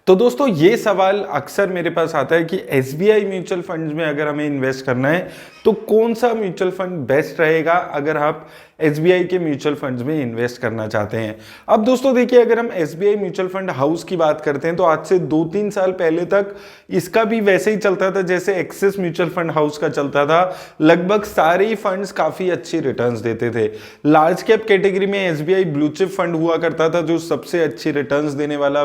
तो दोस्तों ये सवाल अक्सर मेरे पास आता है कि एसबीआई म्यूचुअल फंड्स में अगर हमें इन्वेस्ट करना है तो कौन सा म्यूचुअल फंड बेस्ट रहेगा अगर आप एसबीआई के म्यूचुअल फंड्स में इन्वेस्ट करना चाहते हैं। अब दोस्तों देखिए, अगर हम एसबीआई म्यूचुअल फंड हाउस की बात करते हैं तो आज से 2-3 साल पहले तक इसका भी वैसे ही चलता था जैसे एक्सिस म्यूचुअल फंड हाउस का चलता था। लगभग सारे ही फंड्स काफी अच्छी रिटर्न्स देते थे। लार्ज कैप कैटेगरी में एसबीआई ब्लू चिप फंड हुआ करता था जो सबसे अच्छी रिटर्न्स देने वाला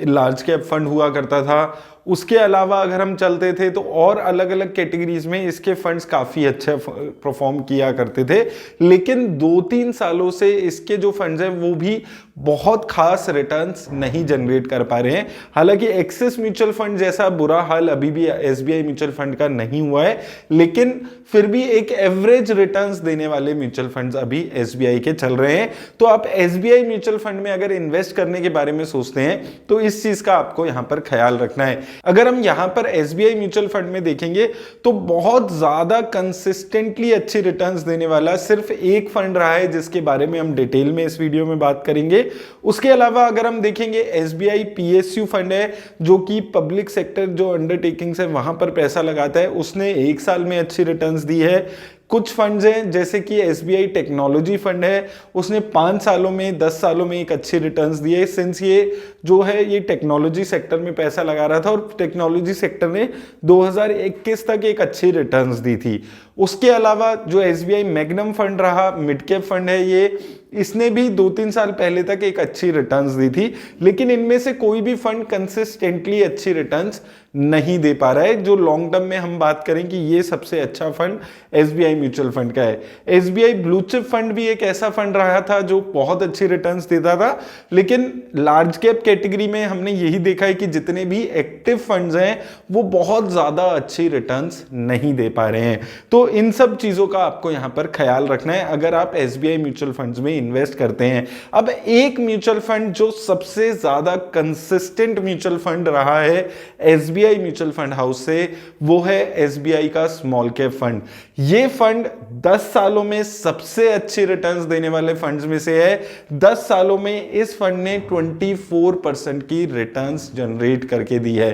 लार्ज कैप फंड हुआ करता था। उसके अलावा अगर हम चलते थे तो और अलग अलग कैटेगरीज में इसके फंड्स काफी अच्छे परफॉर्म किया करते थे, लेकिन 2-3 सालों से इसके जो फंड्स हैं वो भी बहुत खास रिटर्न्स नहीं जनरेट कर पा रहे हैं। हालांकि एक्सिस म्यूचुअल फंड जैसा बुरा हाल अभी भी एसबीआई म्यूचुअल फंड का नहीं हुआ है, लेकिन फिर भी एक एवरेज रिटर्न्स देने वाले म्यूचुअल फंड्स अभी एसबीआई के चल रहे हैं। तो आप एसबीआई म्यूचुअल फंड में अगर इन्वेस्ट करने के बारे में सोचते हैं तो इस चीज का आपको यहां पर ख्याल रखना है। अगर हम यहां पर एसबीआई म्यूचुअल फंड में देखेंगे तो बहुत ज्यादा कंसिस्टेंटली अच्छी रिटर्न्स देने वाला सिर्फ एक फंड रहा है जिसके बारे में हम डिटेल में इस वीडियो में बात करेंगे। उसके अलावा अगर हम देखेंगे एसबीआई पीएसयू फंड है जो कि पब्लिक सेक्टर जो अंडरटेकिंग्स है वहां पर पैसा लगाता है, उसने 1 साल में अच्छी रिटर्न्स दी है। कुछ फंड्स हैं जैसे कि एसबीआई टेक्नोलॉजी फंड है, उसने 5 सालों में 10 सालों में एक अच्छी रिटर्न्स दी है, सिंस ये जो है ये टेक्नोलॉजी सेक्टर में पैसा लगा रहा था और टेक्नोलॉजी सेक्टर ने 2021 तक एक अच्छी रिटर्न्स दी थी। उसके अलावा जो एसबीआई मैग्नम फंड रहा, मिड कैप फंड है ये, इसने भी 2-3 साल पहले तक एक अच्छी रिटर्न्स दी थी, लेकिन इनमें से कोई भी फंड कंसिस्टेंटली अच्छी रिटर्न्स नहीं दे पा रहा है। जो लॉन्ग टर्म में हम बात करें कि ये सबसे अच्छा फंड एसबीआई म्यूचुअल फंड का है। एसबीआई ब्लू चिप फंड भी एक ऐसा फंड रहा था जो बहुत अच्छी रिटर्न्स देता था, लेकिन लार्ज कैप कैटेगरी में हमने यही देखा है कि जितने भी एक्टिव फंड्स हैं वो बहुत ज्यादा अच्छी रिटर्न्स नहीं दे पा रहे हैं। तो इन सब चीजों का आपको यहां पर ख्याल रखना है अगर आप एसबीआई म्यूचुअल फंड्स में इन्वेस्ट करते हैं। अब एक म्यूचुअल फंड जो सबसे ज्यादा कंसिस्टेंट म्यूचुअल फंड रहा है एसबीआई म्यूचुअल फंड हाउस से, वो है एसबीआई का स्मॉल कैप फंड। ये फंड 10 सालों में सबसे अच्छी रिटर्न्स देने वाले फंड्स में से है। 10 सालों में इस फंड ने 24% की रिटर्न्स जनरेट करके दी है।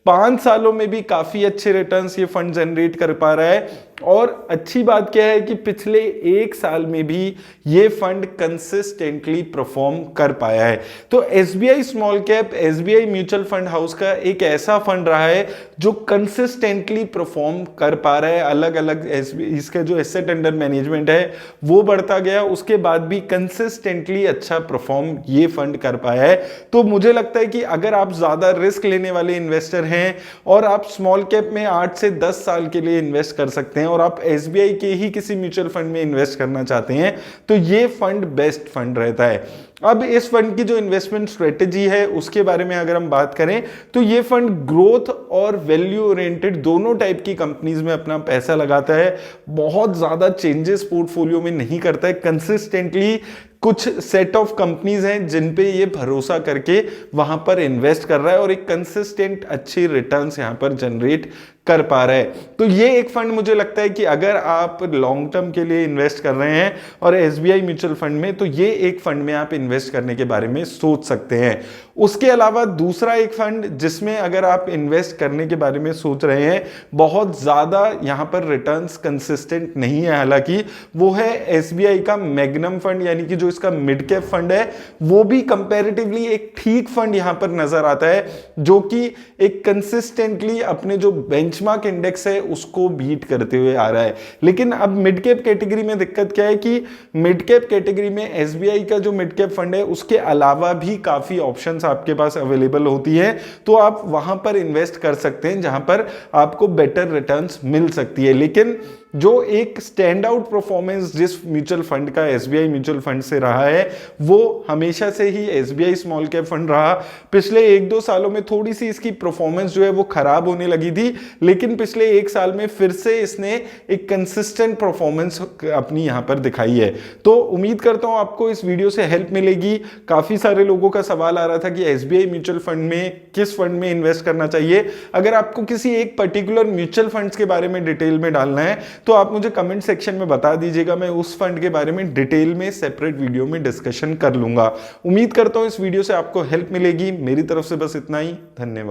5 सालों में भी काफी अच्छे रिटर्न्स ये फंड जनरेट कर पा रहा है। और अच्छी बात क्या है कि पिछले 1 साल में भी ये फंड कंसिस्टेंटली परफॉर्म कर पाया है। तो SBI small cap SBI mutual fund house का एक ऐसा फंड रहा है जो कंसिस्टेंटली परफॉर्म कर पा रहा है। अलग अलग इसका जो एसेट अंडर मैनेजमेंट है वो बढ़ता गया, उसके बाद भी कंसिस्टेंटली अच्छा परफॉर्म ये फंड कर पाया है। तो मुझे लगता है कि अगर आप ज्यादा रिस्क लेने वाले इन्वेस्टर हैं और आप स्मॉल कैप में 8 से 10 साल के लिए इन्वेस्ट कर सकते हैं और आप एसबीआई के ही किसी म्यूचुअल फंड में इन्वेस्ट करना चाहते हैं तो ये फंड बेस्ट फंड रहता है। अब इस फंड की जो इन्वेस्टमेंट स्ट्रेटेजी है उसके बारे में अगर हम बात करें तो ये फंड ग्रोथ और वैल्यू ओरिएंटेड दोनों टाइप की कंपनीज में अपना पैसा लगाता है। बहुत ज्यादा चेंजेस पोर्टफोलियो में नहीं करता है, कंसिस्टेंटली कुछ सेट ऑफ कंपनीज हैं जिन पे ये भरोसा करके वहां पर इन्वेस्ट कर रहा है और एक कंसिस्टेंट अच्छी रिटर्न्स यहां पर जनरेट कर पा रहा है। तो ये एक फंड मुझे लगता है कि अगर आप लॉन्ग टर्म के लिए इन्वेस्ट कर रहे हैं और एसबीआई म्यूचुअल फंड में, तो ये एक फंड में आप इन्वेस्ट करने के बारे में सोच सकते हैं। उसके अलावा दूसरा एक फंड जिसमें अगर आप इन्वेस्ट करने के बारे में सोच रहे हैं, बहुत ज्यादा यहां पर रिटर्न्स कंसिस्टेंट नहीं है हालांकि, वो है एसबीआई का मैग्नम फंड, यानी कि जो इसका मिड कैप फंड है वो भी कंपैरेटिवली एक ठीक फंड यहां पर नजर आता है जो कि एक कंसिस्टेंटली अपने जो बेंचमार्क इंडेक्स है उसको बीट करते हुए आ रहा है। लेकिन अब मिड कैप कैटेगरी में दिक्कत क्या है कि मिड कैप कैटेगरी में एसबीआई का जो मिड कैप फंड है उसके अलावा भी काफी ऑप्शंस आपके पास अवेलेबल होती है, तो आप वहां पर इन्वेस्ट कर सकते हैं जहां पर आपको बेटर रिटर्न्स मिल सकती है। लेकिन जो एक स्टैंड आउट परफॉर्मेंस जिस म्यूचुअल फंड का एसबीआई म्यूचुअल फंड से रहा है वो हमेशा से ही एसबीआई स्मॉल कैप फंड रहा। पिछले 1-2 सालों में थोड़ी सी इसकी परफॉर्मेंस जो है वो खराब होने लगी थी, लेकिन पिछले 1 साल में फिर से इसने एक कंसिस्टेंट परफॉर्मेंस अपनी यहां पर दिखाई है। तो उम्मीद करता हूं आपको इस वीडियो से हेल्प मिलेगी। काफी सारे लोगों का सवाल आ रहा था कि एसबीआई म्यूचुअल फंड में किस फंड में इन्वेस्ट करना चाहिए। अगर आपको किसी एक पर्टिकुलर म्यूचुअल फंड्स के बारे में डिटेल में डालना है तो आप मुझे कमेंट सेक्शन में बता दीजिएगा, मैं उस फंड के बारे में डिटेल में सेपरेट वीडियो में डिस्कशन कर लूंगा। उम्मीद करता हूं इस वीडियो से आपको हेल्प मिलेगी। मेरी तरफ से बस इतना ही, धन्यवाद।